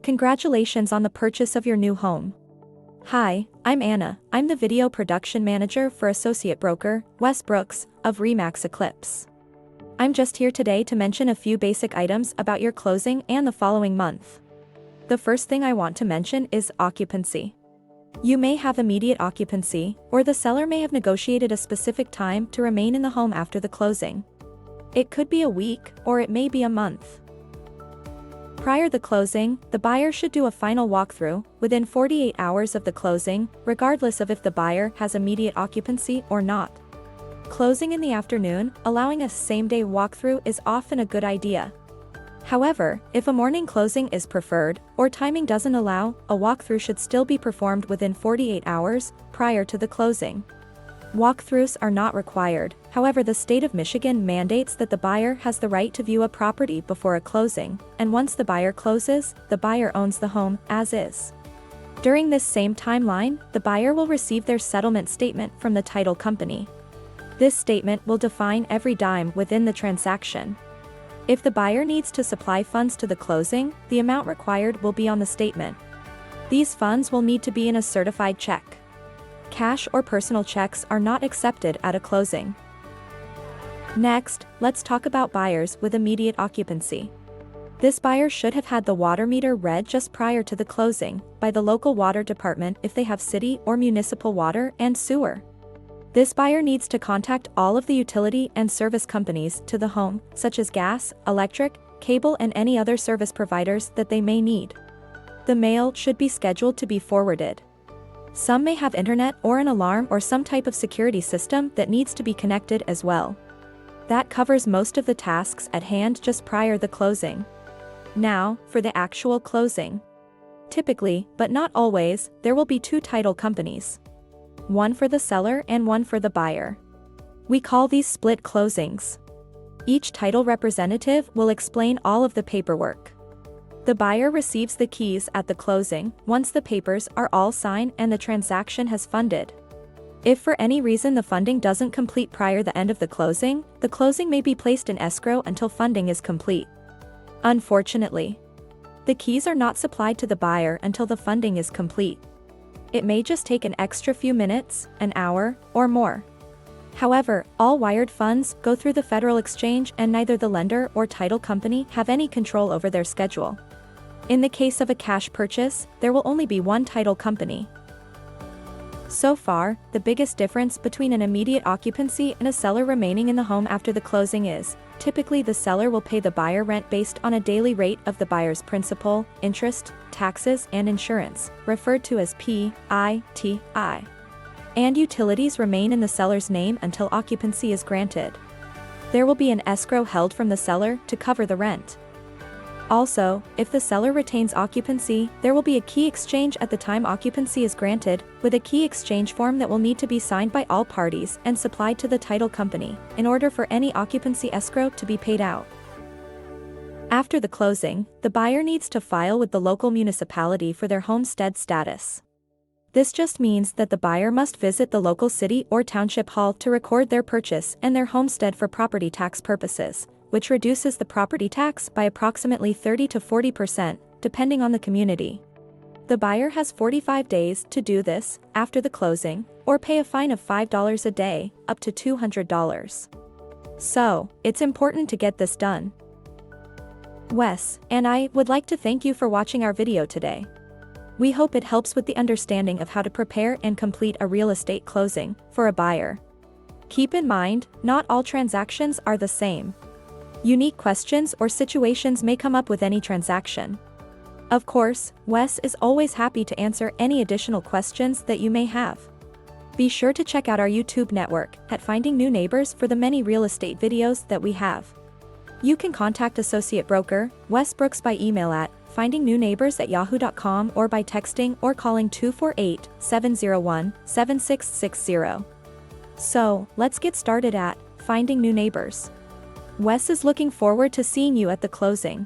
Congratulations on the purchase of your new home. Hi, I'm Anna. I'm the video production manager for associate broker, Wes Brooks, of RE/MAX Eclipse. I'm just here today to mention a few basic items about your closing and the following month. The first thing I want to mention is occupancy. You may have immediate occupancy, or the seller may have negotiated a specific time to remain in the home after the closing. It could be a week, or it may be a month. Prior to the closing, the buyer should do a final walkthrough within 48 hours of the closing, regardless of if the buyer has immediate occupancy or not. Closing in the afternoon, allowing a same-day walkthrough is often a good idea. However, if a morning closing is preferred, or timing doesn't allow, a walkthrough should still be performed within 48 hours prior to the closing. Walkthroughs are not required, however the state of Michigan mandates that the buyer has the right to view a property before a closing, and once the buyer closes, the buyer owns the home as is. During this same timeline, the buyer will receive their settlement statement from the title company. This statement will define every dime within the transaction. If the buyer needs to supply funds to the closing, the amount required will be on the statement. These funds will need to be in a certified check. Cash or personal checks are not accepted at a closing. Next, let's talk about buyers with immediate occupancy. This buyer should have had the water meter read just prior to the closing by the local water department if they have city or municipal water and sewer. This buyer needs to contact all of the utility and service companies to the home, such as gas, electric, cable and any other service providers that they may need. The mail should be scheduled to be forwarded. Some may have internet or an alarm or some type of security system that needs to be connected as well. That covers most of the tasks at hand just prior to the closing. Now, for the actual closing. Typically, but not always, there will be two title companies. One for the seller and one for the buyer. We call these split closings. Each title representative will explain all of the paperwork. The buyer receives the keys at the closing once the papers are all signed and the transaction has funded. If for any reason the funding doesn't complete prior to the end of the closing may be placed in escrow until funding is complete. Unfortunately, the keys are not supplied to the buyer until the funding is complete. It may just take an extra few minutes, an hour, or more. However, all wired funds go through the Federal Exchange and neither the lender or title company have any control over their schedule. In the case of a cash purchase, there will only be one title company. So far, the biggest difference between an immediate occupancy and a seller remaining in the home after the closing is, typically the seller will pay the buyer rent based on a daily rate of the buyer's principal, interest, taxes and insurance, referred to as PITI. And utilities remain in the seller's name until occupancy is granted. There will be an escrow held from the seller to cover the rent. Also, if the seller retains occupancy, there will be a key exchange at the time occupancy is granted, with a key exchange form that will need to be signed by all parties and supplied to the title company, in order for any occupancy escrow to be paid out. After the closing, the buyer needs to file with the local municipality for their homestead status. This just means that the buyer must visit the local city or township hall to record their purchase and their homestead for property tax purposes, which reduces the property tax by approximately 30 to 40%, depending on the community. The buyer has 45 days to do this after the closing, or pay a fine of $5 a day, up to $200. So, it's important to get this done. Wes and I would like to thank you for watching our video today. We hope it helps with the understanding of how to prepare and complete a real estate closing for a buyer. Keep in mind, not all transactions are the same. Unique questions or situations may come up with any transaction. Of course, Wes is always happy to answer any additional questions that you may have. Be sure to check out our YouTube network at FindingNewNeighbors for the many real estate videos that we have. You can contact associate broker, Wes Brooks by email at findingnewNeighbors@yahoo.com or by texting or calling 248-701-7660. So, let's get started at Finding New Neighbors. Wes is looking forward to seeing you at the closing.